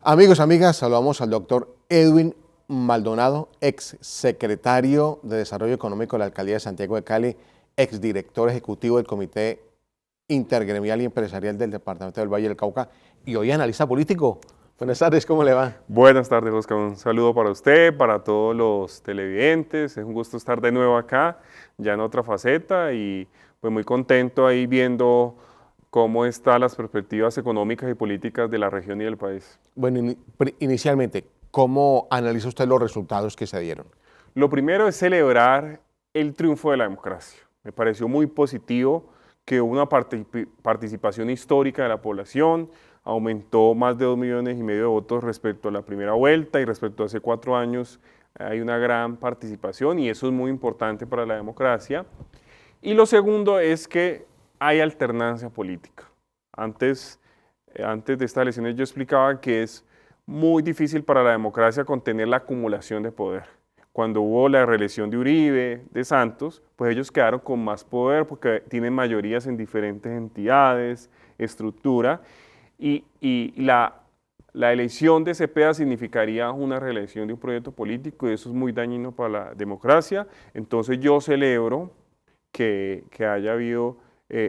Amigos, amigas, saludamos al doctor Edwin Maldonado, ex secretario de Desarrollo Económico de la Alcaldía de Santiago de Cali, ex director ejecutivo del Comité Intergremial y Empresarial del Departamento del Valle del Cauca y hoy analista político. Buenas tardes, ¿cómo le va? Buenas tardes, Oscar. Un saludo para usted, para todos los televidentes. Es un gusto estar de nuevo acá, ya en otra faceta y pues muy contento ahí viendo cómo están las perspectivas económicas y políticas de la región y del país. Bueno, inicialmente, ¿cómo analiza usted los resultados que se dieron? Lo primero es celebrar el triunfo de la democracia. Me pareció muy positivo que hubo una participación histórica de la población, aumentó más de 2,5 millones de votos respecto a la primera vuelta y respecto a hace 4 años hay una gran participación y eso es muy importante para la democracia. Y lo segundo es que hay alternancia política. Antes de estas elecciones yo explicaba que es muy difícil para la democracia contener la acumulación de poder. Cuando hubo la reelección de Uribe, de Santos, pues ellos quedaron con más poder porque tienen mayorías en diferentes entidades, estructura, y la elección de Cepeda significaría una reelección de un proyecto político y eso es muy dañino para la democracia. Entonces yo celebro que haya habido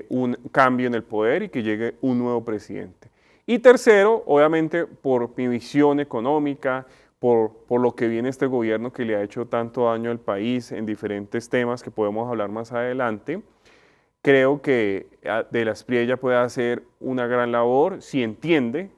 un cambio en el poder y que llegue un nuevo presidente. Y tercero, obviamente por mi visión económica, por lo que viene este gobierno que le ha hecho tanto daño al país en diferentes temas que podemos hablar más adelante, creo que De la Espriella puede hacer una gran labor si entiende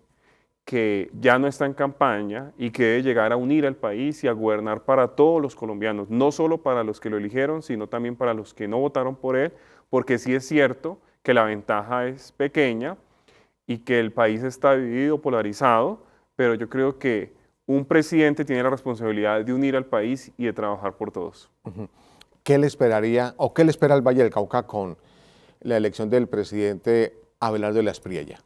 que ya no está en campaña y que debe llegar a unir al país y a gobernar para todos los colombianos, no solo para los que lo eligieron, sino también para los que no votaron por él, porque sí es cierto que la ventaja es pequeña y que el país está dividido, polarizado, pero yo creo que un presidente tiene la responsabilidad de unir al país y de trabajar por todos. ¿Qué le esperaría o qué le espera al Valle del Cauca con la elección del presidente Abelardo de la Espriella?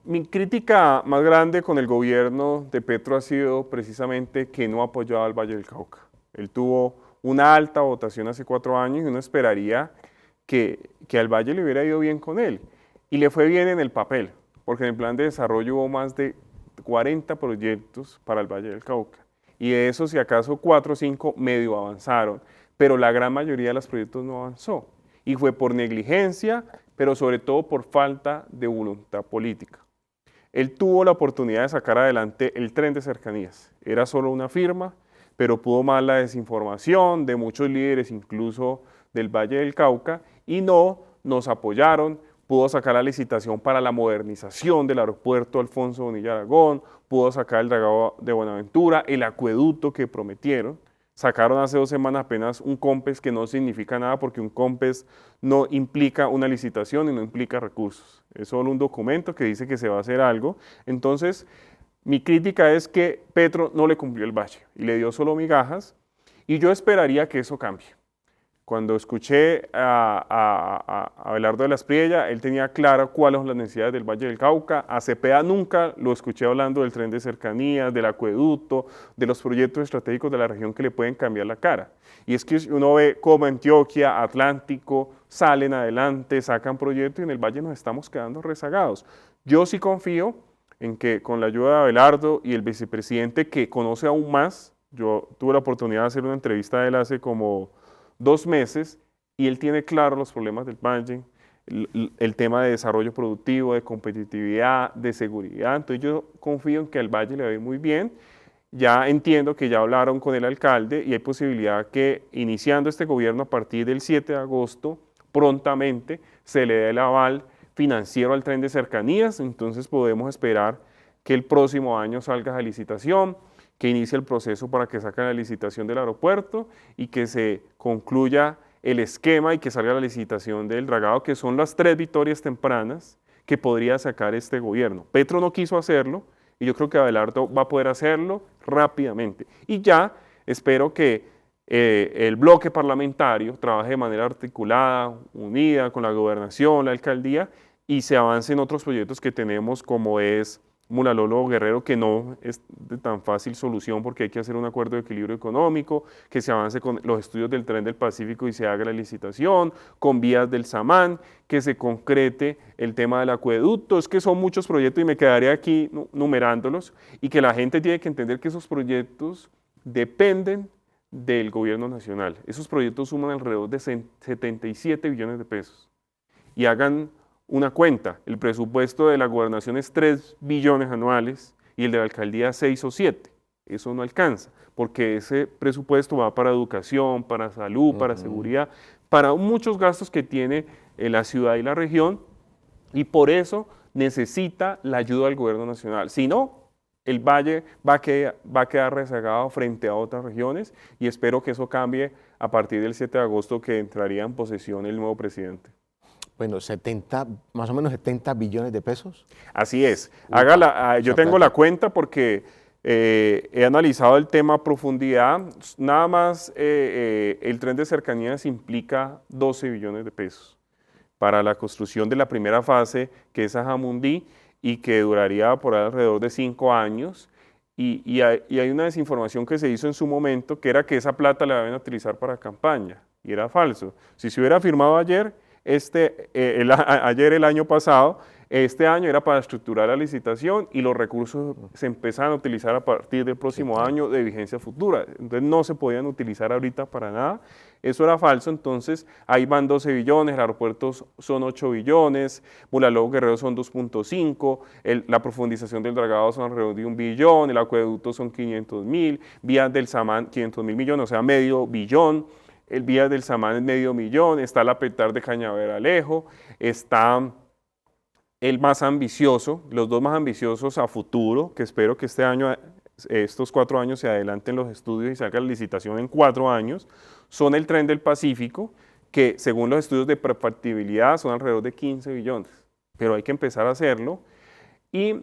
Mi crítica más grande con el gobierno de Petro ha sido precisamente que no apoyó al Valle del Cauca. Él tuvo una alta votación hace 4 años y uno esperaría que al Valle le hubiera ido bien con él. Y le fue bien en el papel, porque en el plan de desarrollo hubo más de 40 proyectos para el Valle del Cauca. Y de esos, si acaso 4 o 5 medio avanzaron, pero la gran mayoría de los proyectos no avanzó. Y fue por negligencia, pero sobre todo por falta de voluntad política. Él tuvo la oportunidad de sacar adelante el tren de cercanías. Era solo una firma, pero pudo más la desinformación de muchos líderes, incluso del Valle del Cauca, y no nos apoyaron. Pudo sacar la licitación para la modernización del aeropuerto Alfonso Bonilla Aragón, pudo sacar el dragado de Buenaventura, el acueducto que prometieron. Sacaron hace 2 semanas apenas un COMPES que no significa nada porque un COMPES no implica una licitación y no implica recursos. Es solo un documento que dice que se va a hacer algo. Entonces, mi crítica es que Petro no le cumplió el Valle y le dio solo migajas y yo esperaría que eso cambie. Cuando escuché a Abelardo de la Espriella, él tenía claro cuáles son las necesidades del Valle del Cauca. A Cepeda nunca lo escuché hablando del tren de cercanías, del acueducto, de los proyectos estratégicos de la región que le pueden cambiar la cara. Y es que uno ve cómo Antioquia, Atlántico, salen adelante, sacan proyectos y en el Valle nos estamos quedando rezagados. Yo sí confío en que con la ayuda de Abelardo y el vicepresidente que conoce aún más, yo tuve la oportunidad de hacer una entrevista a él hace como 2 meses y él tiene claro los problemas del Valle, el tema de desarrollo productivo, de competitividad, de seguridad. Entonces yo confío en que al Valle le va a ir muy bien. Ya entiendo que ya hablaron con el alcalde y hay posibilidad que iniciando este gobierno a partir del 7 de agosto, prontamente se le dé el aval financiero al tren de cercanías, entonces podemos esperar que el próximo año salga a licitación, que inicie el proceso para que saquen la licitación del aeropuerto y que se concluya el esquema y que salga la licitación del dragado, que son las 3 victorias tempranas que podría sacar este gobierno. Petro no quiso hacerlo y yo creo que Abelardo va a poder hacerlo rápidamente. Y ya espero que el bloque parlamentario trabaje de manera articulada, unida con la gobernación, la alcaldía y se avance en otros proyectos que tenemos como es Mulalolo Guerrero, que no es de tan fácil solución porque hay que hacer un acuerdo de equilibrio económico, que se avance con los estudios del Tren del Pacífico y se haga la licitación, con vías del Samán, que se concrete el tema del acueducto. Es que son muchos proyectos y me quedaré aquí numerándolos, y que la gente tiene que entender que esos proyectos dependen del gobierno nacional. Esos proyectos suman alrededor de 77 billones de pesos. Y hagan una cuenta, el presupuesto de la gobernación es 3 billones anuales y el de la alcaldía 6 o 7. Eso no alcanza, porque ese presupuesto va para educación, para salud, para seguridad, para muchos gastos que tiene la ciudad y la región, y por eso necesita la ayuda del gobierno nacional. Si no, el Valle va a quedar rezagado frente a otras regiones, y espero que eso cambie a partir del 7 de agosto, que entraría en posesión el nuevo presidente. Bueno, más o menos 70 billones de pesos. Así es. Yo tengo la cuenta porque he analizado el tema a profundidad. Nada más el tren de cercanías implica 12 billones de pesos para la construcción de la primera fase, que es a Jamundí, y que duraría por alrededor de 5 años. Y hay una desinformación que se hizo en su momento, que era que esa plata la iban a utilizar para campaña, y era falso. Si se hubiera firmado ayer, el año pasado, este año era para estructurar la licitación, y los recursos se empezaron a utilizar a partir del próximo año de vigencia futura. Entonces no se podían utilizar ahorita para nada. Eso era falso. Entonces ahí van 12 billones, el aeropuerto son 8 billones, Mulalolo Guerrero son 2.5, la profundización del dragado son alrededor de 1 billón, el acueducto son 500.000, vías del Samán 500.000 millones, o sea, medio billón. El Vías del Samán es medio millón, está la Petar de Cañaveralejo, está el más ambicioso, los dos más ambiciosos a futuro, que espero que este año, estos 4 años se adelanten los estudios y salga la licitación en 4 años, son el Tren del Pacífico, que según los estudios de prefactibilidad son alrededor de 15 billones, pero hay que empezar a hacerlo, y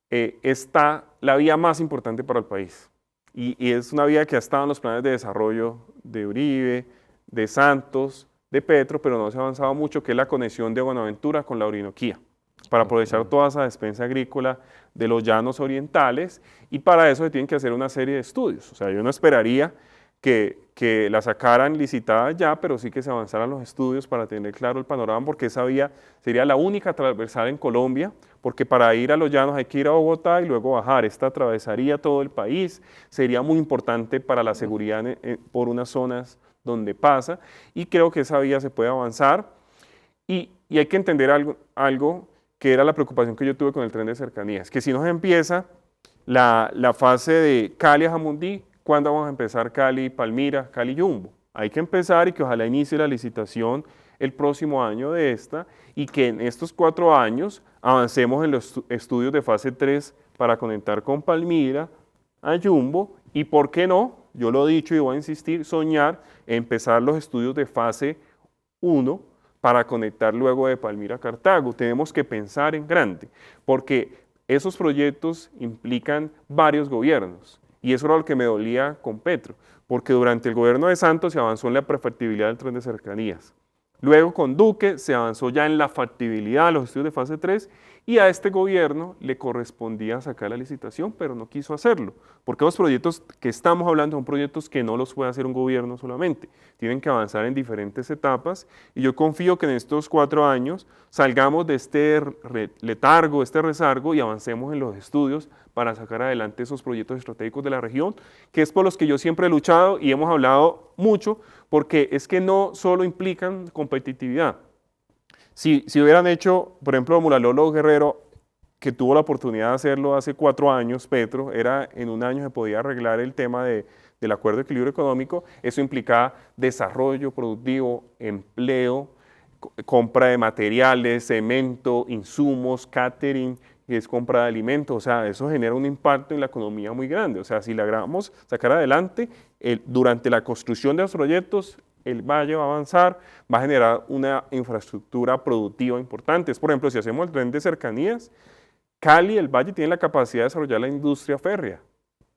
está la vía más importante para el país. Y es una vía que ha estado en los planes de desarrollo de Uribe, de Santos, de Petro, pero no se ha avanzado mucho, que es la conexión de Buenaventura con la Orinoquía, para aprovechar toda esa despensa agrícola de los llanos orientales, y para eso se tienen que hacer una serie de estudios. O sea, yo no esperaría que la sacaran licitada ya, pero sí que se avanzaran los estudios para tener claro el panorama, porque esa vía sería la única transversal en Colombia, porque para ir a los llanos hay que ir a Bogotá y luego bajar. Esta atravesaría todo el país, sería muy importante para la seguridad por unas zonas donde pasa, y creo que esa vía se puede avanzar, y hay que entender algo que era la preocupación que yo tuve con el tren de cercanías, que si nos empieza la fase de Cali a Jamundí, ¿cuándo vamos a empezar Cali, Palmira, Cali, Jumbo? Hay que empezar, y que ojalá inicie la licitación el próximo año de esta, y que en estos 4 años avancemos en los estudios de fase 3 para conectar con Palmira a Jumbo, y por qué no, yo lo he dicho y voy a insistir, soñar, empezar los estudios de fase 1 para conectar luego de Palmira a Cartago. Tenemos que pensar en grande, porque esos proyectos implican varios gobiernos. Y eso era lo que me dolía con Petro, porque durante el gobierno de Santos se avanzó en la prefactibilidad del tren de cercanías. Luego con Duque se avanzó ya en la factibilidad de los estudios de fase 3, y a este gobierno le correspondía sacar la licitación, pero no quiso hacerlo, porque los proyectos que estamos hablando son proyectos que no los puede hacer un gobierno solamente, tienen que avanzar en diferentes etapas, y yo confío que en estos 4 años salgamos de este letargo, este rezargo, y avancemos en los estudios para sacar adelante esos proyectos estratégicos de la región, que es por los que yo siempre he luchado y hemos hablado mucho, porque es que no solo implican competitividad. Si hubieran hecho, por ejemplo, Mulalolo Guerrero, que tuvo la oportunidad de hacerlo hace 4 años, Petro, en 1 año se podía arreglar el tema del acuerdo de equilibrio económico, eso implicaba desarrollo productivo, empleo, compra de materiales, cemento, insumos, catering, que es compra de alimentos. O sea, eso genera un impacto en la economía muy grande. O sea, si logramos sacar adelante, durante la construcción de los proyectos, el Valle va a avanzar, va a generar una infraestructura productiva importante. Por ejemplo, si hacemos el tren de cercanías, Cali, el Valle, tiene la capacidad de desarrollar la industria férrea.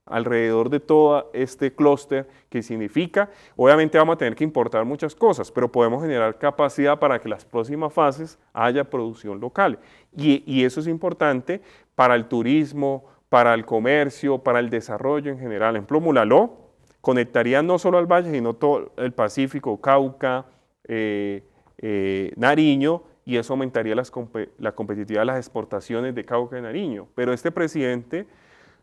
alrededor de todo este clúster que significa, obviamente vamos a tener que importar muchas cosas, pero podemos generar capacidad para que las próximas fases haya producción local. Y eso es importante para el turismo, para el comercio, para el desarrollo en general. En ejemplo, Mulaló conectaría no solo al valle, sino todo el Pacífico, Cauca, Nariño, y eso aumentaría la competitividad de las exportaciones de Cauca y Nariño. Pero este presidente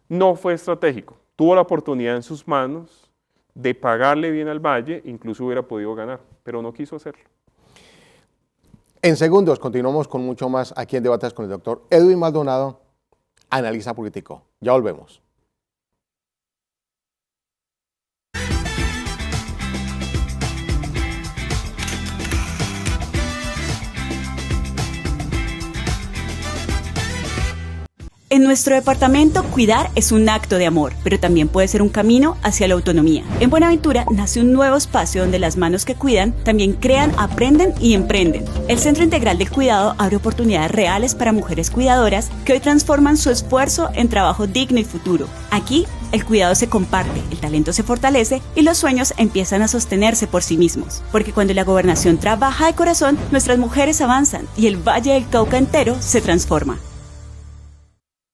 no fue estratégico, tuvo la oportunidad en sus manos de pagarle bien al valle, incluso hubiera podido ganar, pero no quiso hacerlo. En segundos continuamos con mucho más aquí en Debates con el doctor Edwin Maldonado, analista político. Ya volvemos. En nuestro departamento, cuidar es un acto de amor, pero también puede ser un camino hacia la autonomía. En Buenaventura nace un nuevo espacio donde las manos que cuidan también crean, aprenden y emprenden. El Centro Integral del Cuidado abre oportunidades reales para mujeres cuidadoras que hoy transforman su esfuerzo en trabajo digno y futuro. Aquí, el cuidado se comparte, el talento se fortalece y los sueños empiezan a sostenerse por sí mismos. Porque cuando la gobernación trabaja de corazón, nuestras mujeres avanzan y el Valle del Cauca entero se transforma.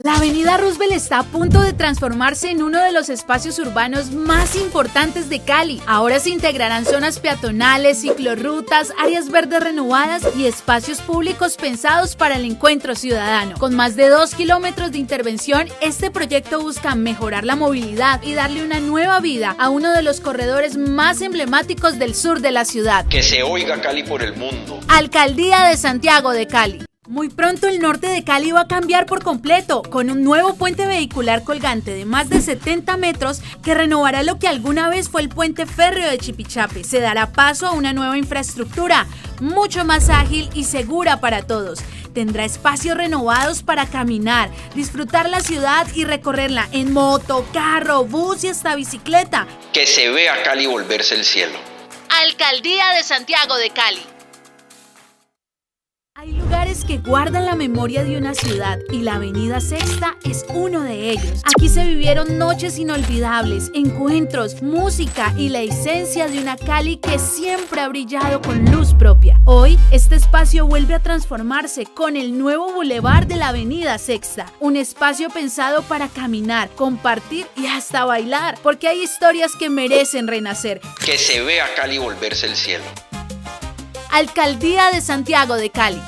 La avenida Roosevelt está a punto de transformarse en uno de los espacios urbanos más importantes de Cali. Ahora se integrarán zonas peatonales, ciclorrutas, áreas verdes renovadas y espacios públicos pensados para el encuentro ciudadano. Con más de 2 kilómetros de intervención, este proyecto busca mejorar la movilidad y darle una nueva vida a uno de los corredores más emblemáticos del sur de la ciudad. Que se oiga Cali por el mundo. Alcaldía de Santiago de Cali. Muy pronto el norte de Cali va a cambiar por completo, con un nuevo puente vehicular colgante de más de 70 metros que renovará lo que alguna vez fue el puente férreo de Chipichape. Se dará paso a una nueva infraestructura, mucho más ágil y segura para todos. Tendrá espacios renovados para caminar, disfrutar la ciudad y recorrerla en moto, carro, bus y hasta bicicleta. Que se vea Cali volverse el cielo. Alcaldía de Santiago de Cali. Hay lugares que guardan la memoria de una ciudad y la Avenida Sexta es uno de ellos. Aquí se vivieron noches inolvidables, encuentros, música y la esencia de una Cali que siempre ha brillado con luz propia. Hoy, este espacio vuelve a transformarse con el nuevo bulevar de la Avenida Sexta, un espacio pensado para caminar, compartir y hasta bailar, porque hay historias que merecen renacer. Que se vea Cali volverse el cielo. Alcaldía de Santiago de Cali.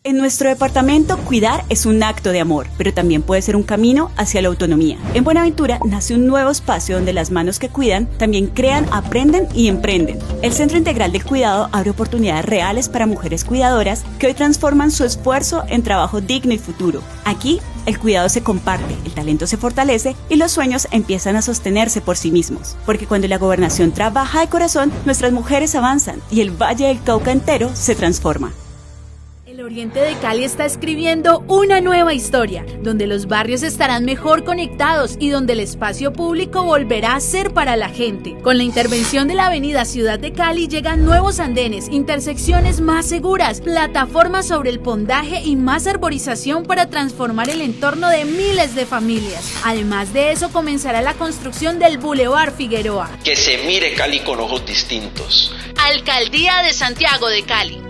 En nuestro departamento, cuidar es un acto de amor, pero también puede ser un camino hacia la autonomía. En Buenaventura nace un nuevo espacio donde las manos que cuidan también crean, aprenden y emprenden. El Centro Integral del Cuidado abre oportunidades reales para mujeres cuidadoras que hoy transforman su esfuerzo en trabajo digno y futuro. Aquí, el cuidado se comparte, el talento se fortalece y los sueños empiezan a sostenerse por sí mismos. Porque cuando la gobernación trabaja de corazón, nuestras mujeres avanzan y el Valle del Cauca entero se transforma. El oriente de Cali está escribiendo una nueva historia, donde los barrios estarán mejor conectados y donde el espacio público volverá a ser para la gente. Con la intervención de la avenida Ciudad de Cali llegan nuevos andenes, intersecciones más seguras, plataformas sobre el pondaje y más arborización para transformar el entorno de miles de familias. Además de eso, comenzará la construcción del Boulevard Figueroa. Que se mire Cali con ojos distintos. Alcaldía de Santiago de Cali.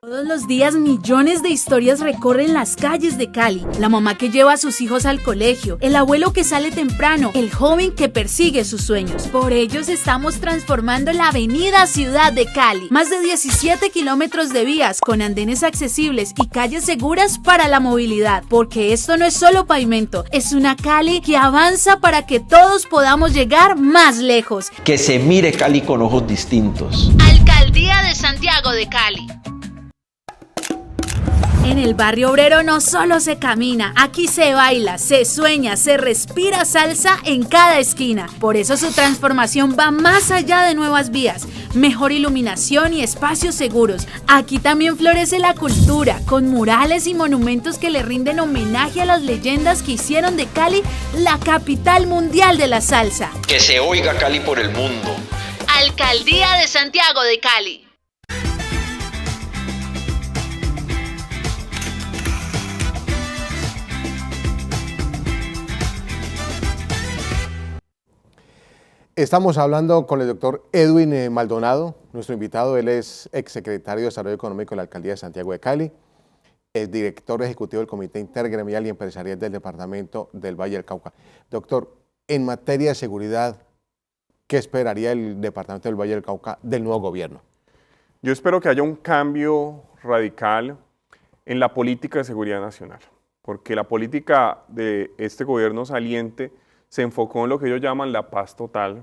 Todos los días millones de historias recorren las calles de Cali. La mamá que lleva a sus hijos al colegio, el abuelo que sale temprano, el joven que persigue sus sueños. Por ellos estamos transformando la avenida Ciudad de Cali. Más de 17 kilómetros de vías con andenes accesibles y calles seguras para la movilidad. Porque esto no es solo pavimento, es una Cali que avanza para que todos podamos llegar más lejos. Que se mire Cali con ojos distintos. Alcaldía de Santiago de Cali. En el barrio obrero no solo se camina, aquí se baila, se sueña, se respira salsa en cada esquina. Por eso su transformación va más allá de nuevas vías, mejor iluminación y espacios seguros. Aquí también florece la cultura, con murales y monumentos que le rinden homenaje a las leyendas que hicieron de Cali la capital mundial de la salsa. Que se oiga Cali por el mundo. Alcaldía de Santiago de Cali. Estamos hablando con el doctor Edwin Maldonado, nuestro invitado. Él es exsecretario de Desarrollo Económico de la Alcaldía de Santiago de Cali, es director ejecutivo del Comité Intergremial y Empresarial del Departamento del Valle del Cauca. Doctor, en materia de seguridad, ¿qué esperaría el Departamento del Valle del Cauca del nuevo gobierno? Yo espero que haya un cambio radical en la política de seguridad nacional, porque la política de este gobierno saliente se enfocó en lo que ellos llaman la paz total,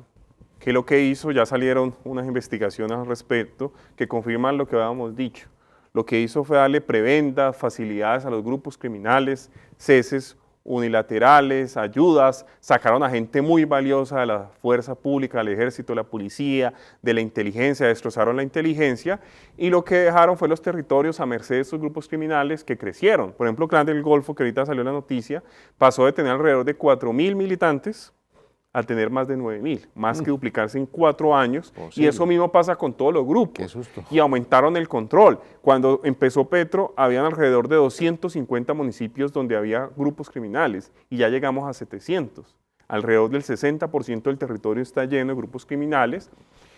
que lo que hizo, ya salieron unas investigaciones al respecto que confirman lo que habíamos dicho. Lo que hizo fue darle prebendas, facilidades a los grupos criminales, ceses unilaterales, ayudas, sacaron a gente muy valiosa de la fuerza pública, del ejército, de la policía, de la inteligencia, destrozaron la inteligencia y lo que dejaron fue los territorios a merced de estos grupos criminales que crecieron. Por ejemplo, Clan del Golfo, que ahorita salió la noticia, pasó de tener alrededor de 4.000 militantes a tener más de 9.000, más que duplicarse en 4 años. Y eso mismo pasa con todos los grupos. Qué susto. Y aumentaron el control. Cuando empezó Petro, habían alrededor de 250 municipios donde había grupos criminales y ya llegamos a 700. Alrededor del 60% del territorio está lleno de grupos criminales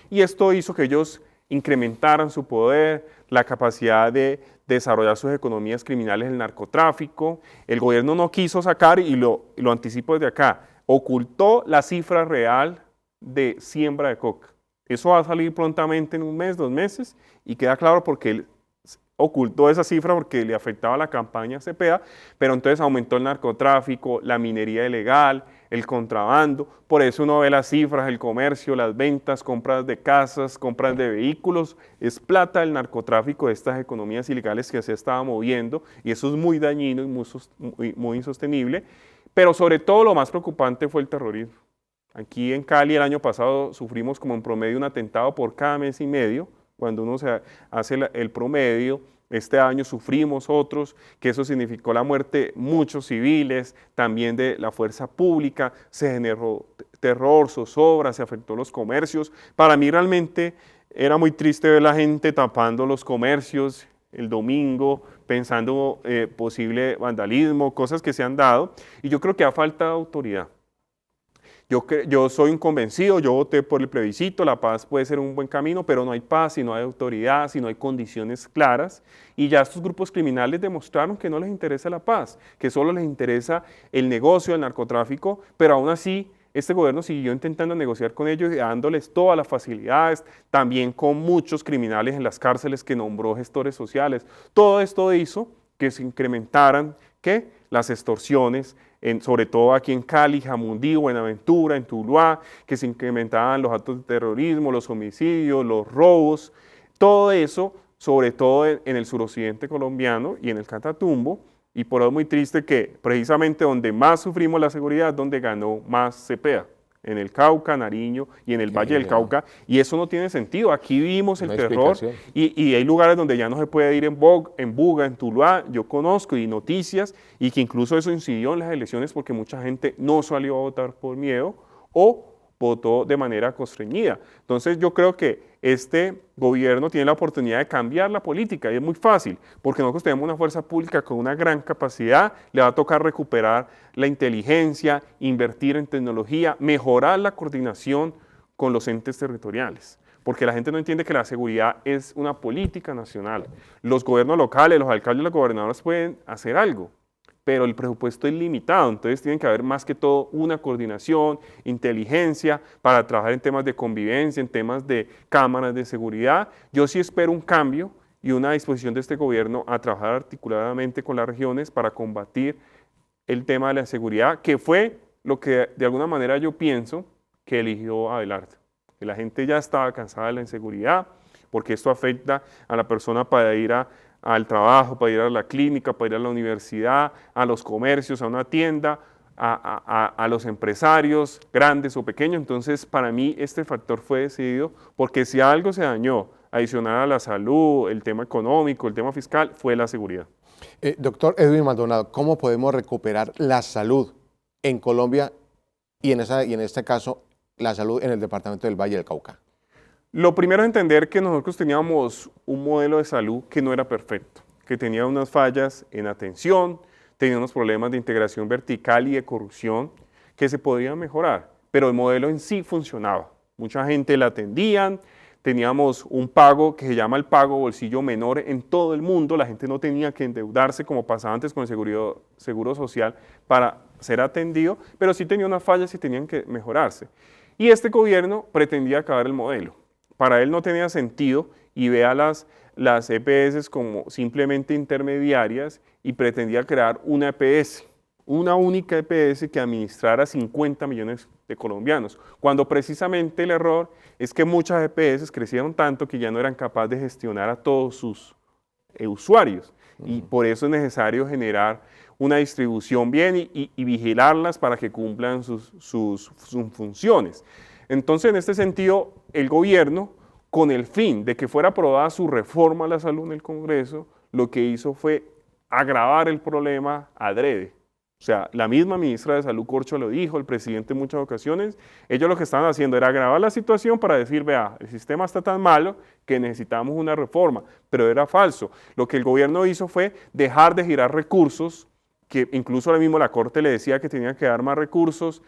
y esto hizo que ellos incrementaran su poder, la capacidad de desarrollar sus economías criminales, el narcotráfico. El gobierno no quiso sacar, y lo anticipo desde acá, ocultó la cifra real de siembra de coca. Eso va a salir prontamente en 1 mes, 2 meses, y queda claro porque él ocultó esa cifra porque le afectaba la campaña Cepeda, pero entonces aumentó el narcotráfico, la minería ilegal, el contrabando. Por eso uno ve las cifras, el comercio, las ventas, compras de casas, compras de vehículos. Es plata el narcotráfico de estas economías ilegales que se estaba moviendo, y eso es muy dañino y muy insostenible. Pero sobre todo lo más preocupante fue el terrorismo. Aquí en Cali el año pasado sufrimos como en promedio un atentado por cada mes y medio. Cuando uno se hace el promedio, este año sufrimos otros, que eso significó la muerte de muchos civiles, también de la fuerza pública, se generó terror, zozobra, se afectó los comercios. Para mí realmente era muy triste ver la gente tapando los comercios el domingo, pensando posible vandalismo, cosas que se han dado, y yo creo que ha falta de autoridad. Yo soy un convencido, yo voté por el plebiscito, la paz puede ser un buen camino, pero no hay paz si no hay autoridad, si no hay condiciones claras, y ya estos grupos criminales demostraron que no les interesa la paz, que solo les interesa el negocio, el narcotráfico, pero aún así este gobierno siguió intentando negociar con ellos y dándoles todas las facilidades, también con muchos criminales en las cárceles que nombró gestores sociales. Todo esto hizo que se incrementaran las extorsiones, sobre todo aquí en Cali, Jamundí, Buenaventura, en Tuluá, que se incrementaban los actos de terrorismo, los homicidios, los robos, todo eso, sobre todo en el suroccidente colombiano y en el Catatumbo. Y por eso es muy triste que precisamente donde más sufrimos la seguridad, donde ganó más Cepeda, en el Cauca, Nariño y en el Valle del Cauca, y eso no tiene sentido. Aquí vimos el terror y hay lugares donde ya no se puede ir en Buga, en Tuluá, yo conozco y noticias, y que incluso eso incidió en las elecciones porque mucha gente no salió a votar por miedo o votó de manera constreñida. Entonces yo creo que este gobierno tiene la oportunidad de cambiar la política y es muy fácil, porque nosotros tenemos una fuerza pública con una gran capacidad, le va a tocar recuperar la inteligencia, invertir en tecnología, mejorar la coordinación con los entes territoriales, porque la gente no entiende que la seguridad es una política nacional. Los gobiernos locales, los alcaldes, los gobernadores pueden hacer algo, pero el presupuesto es limitado, entonces tiene que haber más que todo una coordinación, inteligencia para trabajar en temas de convivencia, en temas de cámaras de seguridad. Yo sí espero un cambio y una disposición de este gobierno a trabajar articuladamente con las regiones para combatir el tema de la seguridad, que fue lo que de alguna manera yo pienso que eligió Abelardo, que la gente ya estaba cansada de la inseguridad, porque esto afecta a la persona para ir al trabajo, para ir a la clínica, para ir a la universidad, a los comercios, a una tienda, a los empresarios grandes o pequeños. Entonces, para mí este factor fue decidido porque si algo se dañó, adicional a la salud, el tema económico, el tema fiscal, fue la seguridad. Doctor Edwin Maldonado, ¿cómo podemos recuperar la salud en Colombia y en este caso la salud en el departamento del Valle del Cauca? Lo primero es entender que nosotros teníamos un modelo de salud que no era perfecto, que tenía unas fallas en atención, tenía unos problemas de integración vertical y de corrupción que se podían mejorar. pero el modelo en sí funcionaba. Mucha gente la atendían, teníamos un pago que se llama el pago bolsillo menor en todo el mundo, la gente no tenía que endeudarse como pasaba antes con el seguro social para ser atendido, pero sí tenía unas fallas y tenían que mejorarse. Y este gobierno pretendía acabar el modelo. Para él no tenía sentido y ve a las EPS como simplemente intermediarias y pretendía crear una EPS, una única EPS que administrara 50 millones de colombianos, cuando precisamente el error es que muchas EPS crecieron tanto que ya no eran capaces de gestionar a todos sus usuarios y por eso es necesario generar una distribución bien y vigilarlas para que cumplan sus funciones. Entonces, en este sentido, el gobierno, con el fin de que fuera aprobada su reforma a la salud en el Congreso, lo que hizo fue agravar el problema adrede. O sea, la misma ministra de Salud, Corcho, lo dijo, el presidente en muchas ocasiones, ellos lo que estaban haciendo era agravar la situación para decir, vea, el sistema está tan malo que necesitamos una reforma, pero era falso. Lo que el gobierno hizo fue dejar de girar recursos, que incluso ahora mismo la Corte le decía que tenía que dar más recursos,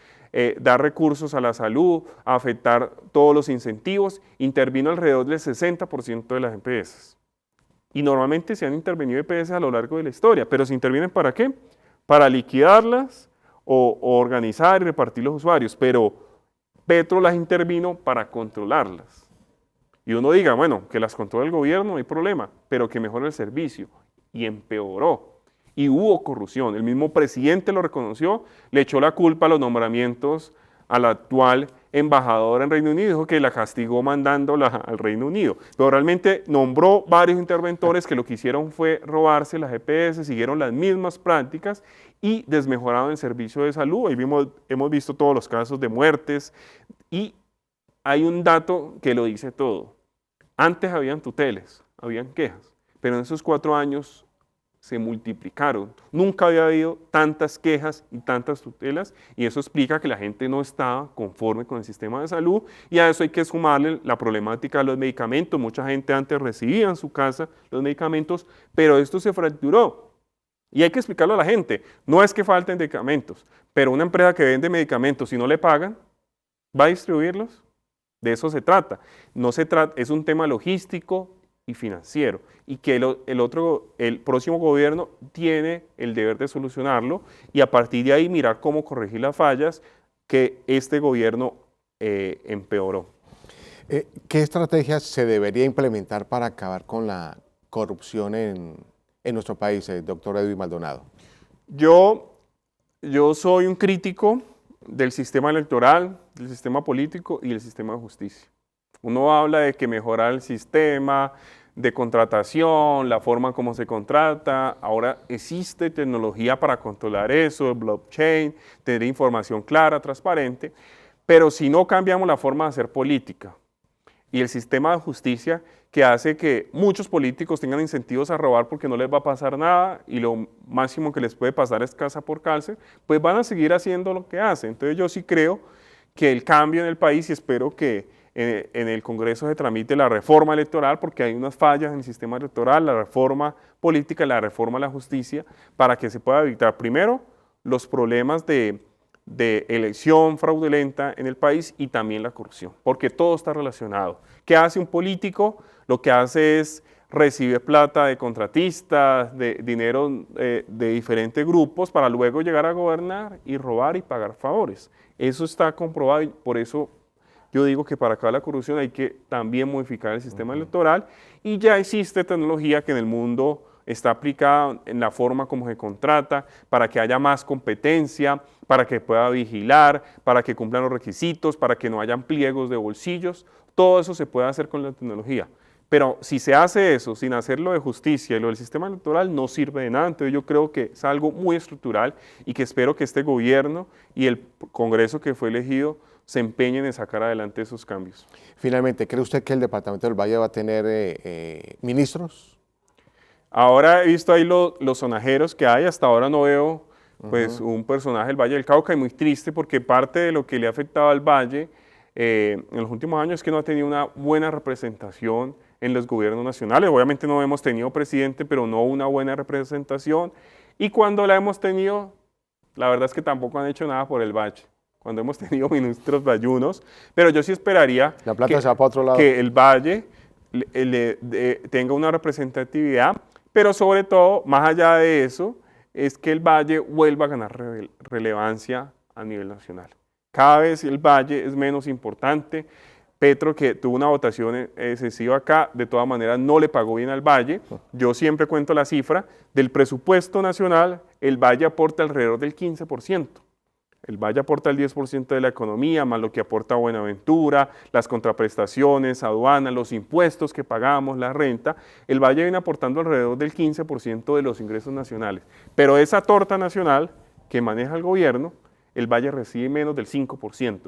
dar recursos a la salud, afectar todos los incentivos, intervino alrededor del 60% de las EPS. Y normalmente se han intervenido EPS a lo largo de la historia, pero ¿se intervienen para qué? Para liquidarlas o organizar y repartir los usuarios, pero Petro las intervino para controlarlas. Y uno diga, bueno, que las controla el gobierno, no hay problema, pero que mejore el servicio. Y empeoró. Y hubo corrupción. El mismo presidente lo reconoció, le echó la culpa a los nombramientos al actual embajador en Reino Unido, dijo que la castigó mandándola al Reino Unido, pero realmente nombró varios interventores que lo que hicieron fue robarse las EPS, siguieron las mismas prácticas y desmejoraron el servicio de salud. Ahí hemos visto todos los casos de muertes y hay un dato que lo dice todo. Antes habían tuteles, habían quejas, pero en esos 4 años se multiplicaron. Nunca había habido tantas quejas y tantas tutelas y eso explica que la gente no estaba conforme con el sistema de salud y a eso hay que sumarle la problemática de los medicamentos. Mucha gente antes recibía en su casa los medicamentos, pero esto se fracturó. Y hay que explicarlo a la gente. No es que falten medicamentos, pero una empresa que vende medicamentos, si no le pagan, ¿va a distribuirlos? De eso se trata. No se trata, es un tema logístico y financiero, y que el próximo gobierno tiene el deber de solucionarlo y a partir de ahí mirar cómo corregir las fallas que este gobierno empeoró. ¿Qué estrategias se debería implementar para acabar con la corrupción en nuestro país, doctor Edwin Maldonado? Yo soy un crítico del sistema electoral, del sistema político y del sistema de justicia. Uno habla de que mejorar el sistema de contratación, la forma como se contrata, ahora existe tecnología para controlar eso, el blockchain, tener información clara, transparente, pero si no cambiamos la forma de hacer política y el sistema de justicia que hace que muchos políticos tengan incentivos a robar porque no les va a pasar nada y lo máximo que les puede pasar es casa por cárcel, pues van a seguir haciendo lo que hacen. Entonces yo sí creo que el cambio en el país y espero que en el Congreso se tramite la reforma electoral porque hay unas fallas en el sistema electoral, la reforma política, la reforma a la justicia, para que se pueda evitar primero los problemas de elección fraudulenta en el país y también la corrupción, porque todo está relacionado. ¿Qué hace un político? Lo que hace es recibir plata de contratistas, de dinero de diferentes grupos para luego llegar a gobernar y robar y pagar favores. Eso está comprobado y por eso yo digo que para acabar la corrupción hay que también modificar el sistema electoral y ya existe tecnología que en el mundo está aplicada en la forma como se contrata, para que haya más competencia, para que pueda vigilar, para que cumplan los requisitos, para que no hayan pliegos de bolsillos. Todo eso se puede hacer con la tecnología. Pero si se hace eso sin hacerlo de justicia y lo del sistema electoral no sirve de nada. Entonces yo creo que es algo muy estructural y que espero que este gobierno y el Congreso que fue elegido se empeñen en sacar adelante esos cambios. Finalmente, ¿cree usted que el Departamento del Valle va a tener ministros? Ahora he visto ahí los sonajeros que hay, hasta ahora no veo pues, un personaje del Valle del Cauca y muy triste porque parte de lo que le ha afectado al Valle en los últimos años es que no ha tenido una buena representación en los gobiernos nacionales. Obviamente no hemos tenido presidente, pero no una buena representación y cuando la hemos tenido, la verdad es que tampoco han hecho nada por el Valle. cuando hemos tenido ministros bayunos, pero yo sí esperaría La plata se va para otro lado. que el Valle tenga una representatividad, pero sobre todo, más allá de eso, es que el Valle vuelva a ganar relevancia a nivel nacional. Cada vez el Valle es menos importante. Petro, que tuvo una votación excesiva acá, de todas maneras no le pagó bien al Valle. Yo siempre cuento la cifra, del presupuesto nacional, el Valle aporta alrededor del 15%. El Valle aporta el 10% de la economía, más lo que aporta Buenaventura, las contraprestaciones, aduanas, los impuestos que pagamos, la renta. El Valle viene aportando alrededor del 15% de los ingresos nacionales. Pero esa torta nacional que maneja el gobierno, el Valle recibe menos del 5%.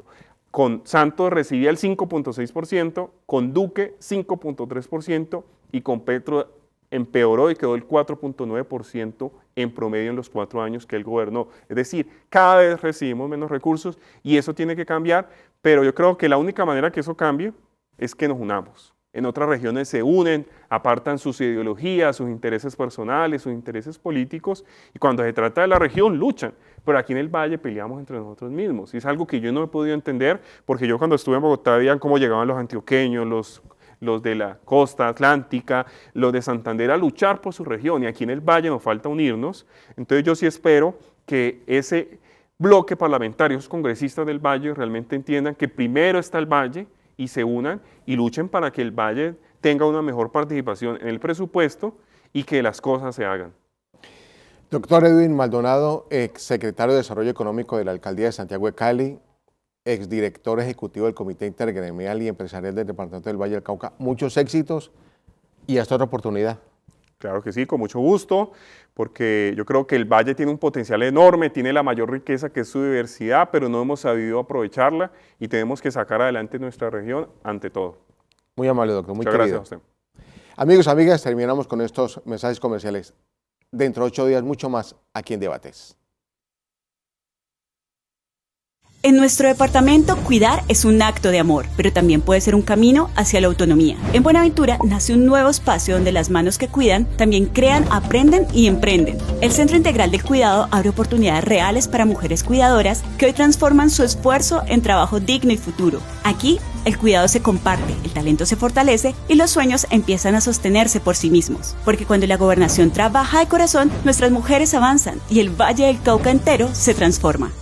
Con Santos recibía el 5.6%, con Duque 5.3% y con Petro empeoró y quedó el 4.9% en promedio en los 4 años que él gobernó. Es decir, cada vez recibimos menos recursos y eso tiene que cambiar, pero yo creo que la única manera que eso cambie es que nos unamos. En otras regiones se unen, apartan sus ideologías, sus intereses personales, sus intereses políticos, y cuando se trata de la región luchan, pero aquí en el Valle peleamos entre nosotros mismos. Y es algo que yo no he podido entender, porque yo cuando estuve en Bogotá veían cómo llegaban los antioqueños, los de la costa atlántica, los de Santander a luchar por su región, y aquí en el Valle nos falta unirnos. Entonces yo sí espero que ese bloque parlamentario, esos congresistas del Valle realmente entiendan que primero está el Valle y se unan y luchen para que el Valle tenga una mejor participación en el presupuesto y que las cosas se hagan. Doctor Edwin Maldonado, exsecretario de Desarrollo Económico de la Alcaldía de Santiago de Cali, exdirector ejecutivo del Comité Intergremial y Empresarial del Departamento del Valle del Cauca, muchos éxitos y hasta otra oportunidad. Claro que sí, con mucho gusto, porque yo creo que el Valle tiene un potencial enorme, tiene la mayor riqueza que es su diversidad, pero no hemos sabido aprovecharla y tenemos que sacar adelante nuestra región ante todo. Muy amable, doctor, muy Muchas querido. gracias a usted. Amigos, amigas, terminamos con estos mensajes comerciales. Dentro de 8 días, mucho más aquí en Debates. En nuestro departamento, cuidar es un acto de amor, pero también puede ser un camino hacia la autonomía. En Buenaventura nace un nuevo espacio donde las manos que cuidan también crean, aprenden y emprenden. El Centro Integral del Cuidado abre oportunidades reales para mujeres cuidadoras que hoy transforman su esfuerzo en trabajo digno y futuro. Aquí, el cuidado se comparte, el talento se fortalece y los sueños empiezan a sostenerse por sí mismos. Porque cuando la gobernación trabaja de corazón, nuestras mujeres avanzan y el Valle del Cauca entero se transforma.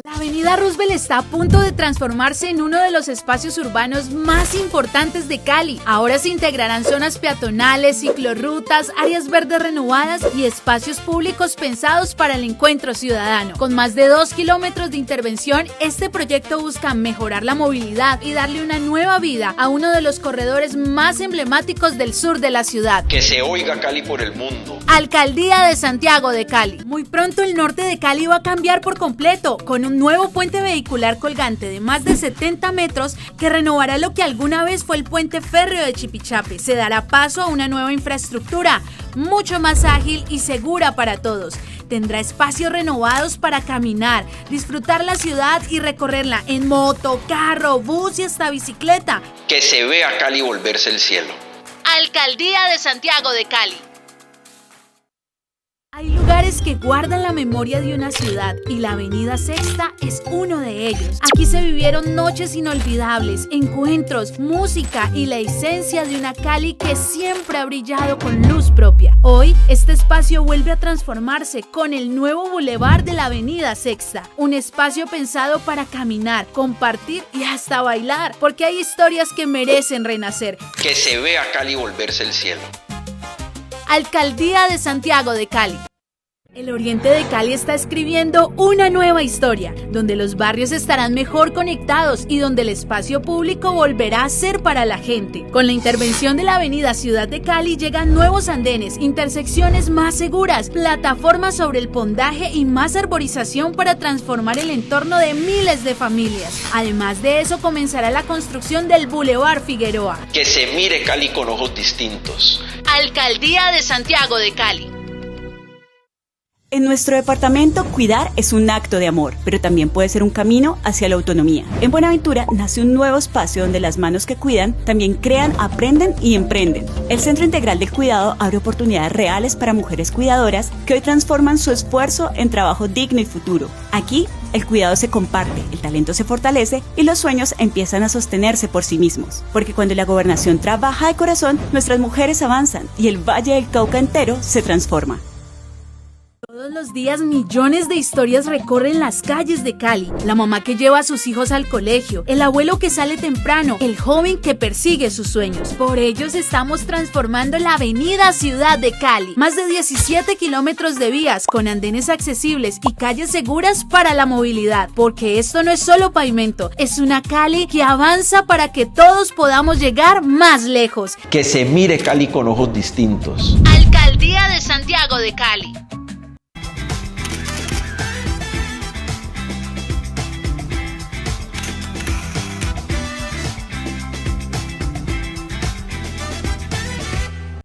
La avenida Roosevelt está a punto de transformarse en uno de los espacios urbanos más importantes de Cali. Ahora se integrarán zonas peatonales, ciclorrutas, áreas verdes renovadas y espacios públicos pensados para el encuentro ciudadano. Con más de 2 kilómetros de intervención, este proyecto busca mejorar la movilidad y darle una nueva vida a uno de los corredores más emblemáticos del sur de la ciudad. Que se oiga Cali por el mundo. Alcaldía de Santiago de Cali. Muy pronto el norte de Cali va a cambiar por completo, con un nuevo puente vehicular colgante de más de 70 metros que renovará lo que alguna vez fue el puente férreo de Chipichape. Se dará paso a una nueva infraestructura, mucho más ágil y segura para todos. Tendrá espacios renovados para caminar, disfrutar la ciudad y recorrerla en moto, carro, bus y hasta bicicleta. Que se vea Cali volverse el cielo. Alcaldía de Santiago de Cali. Hay lugares que guardan la memoria de una ciudad y la Avenida Sexta es uno de ellos. Aquí se vivieron noches inolvidables, encuentros, música y la esencia de una Cali que siempre ha brillado con luz propia. Hoy, este espacio vuelve a transformarse con el nuevo bulevar de la Avenida Sexta, un espacio pensado para caminar, compartir y hasta bailar, porque hay historias que merecen renacer. Que se vea Cali volverse el cielo. Alcaldía de Santiago de Cali. El oriente de Cali está escribiendo una nueva historia, donde los barrios estarán mejor conectados y donde el espacio público volverá a ser para la gente. Con la intervención de la avenida Ciudad de Cali llegan nuevos andenes, intersecciones más seguras, plataformas sobre el pondaje y más arborización para transformar el entorno de miles de familias. Además de eso, comenzará la construcción del Boulevard Figueroa. Que se mire Cali con ojos distintos. Alcaldía de Santiago de Cali. En nuestro departamento, cuidar es un acto de amor, pero también puede ser un camino hacia la autonomía. En Buenaventura nace un nuevo espacio donde las manos que cuidan también crean, aprenden y emprenden. El Centro Integral del Cuidado abre oportunidades reales para mujeres cuidadoras que hoy transforman su esfuerzo en trabajo digno y futuro. Aquí, el cuidado se comparte, el talento se fortalece y los sueños empiezan a sostenerse por sí mismos. Porque cuando la gobernación trabaja de corazón, nuestras mujeres avanzan y el Valle del Cauca entero se transforma. Todos los días millones de historias recorren las calles de Cali. La mamá que lleva a sus hijos al colegio, el abuelo que sale temprano, el joven que persigue sus sueños. Por ellos estamos transformando la avenida Ciudad de Cali. Más de 17 kilómetros de vías con andenes accesibles y calles seguras para la movilidad. Porque esto no es solo pavimento, es una Cali que avanza para que todos podamos llegar más lejos. Que se mire Cali con ojos distintos. Alcaldía de Santiago de Cali.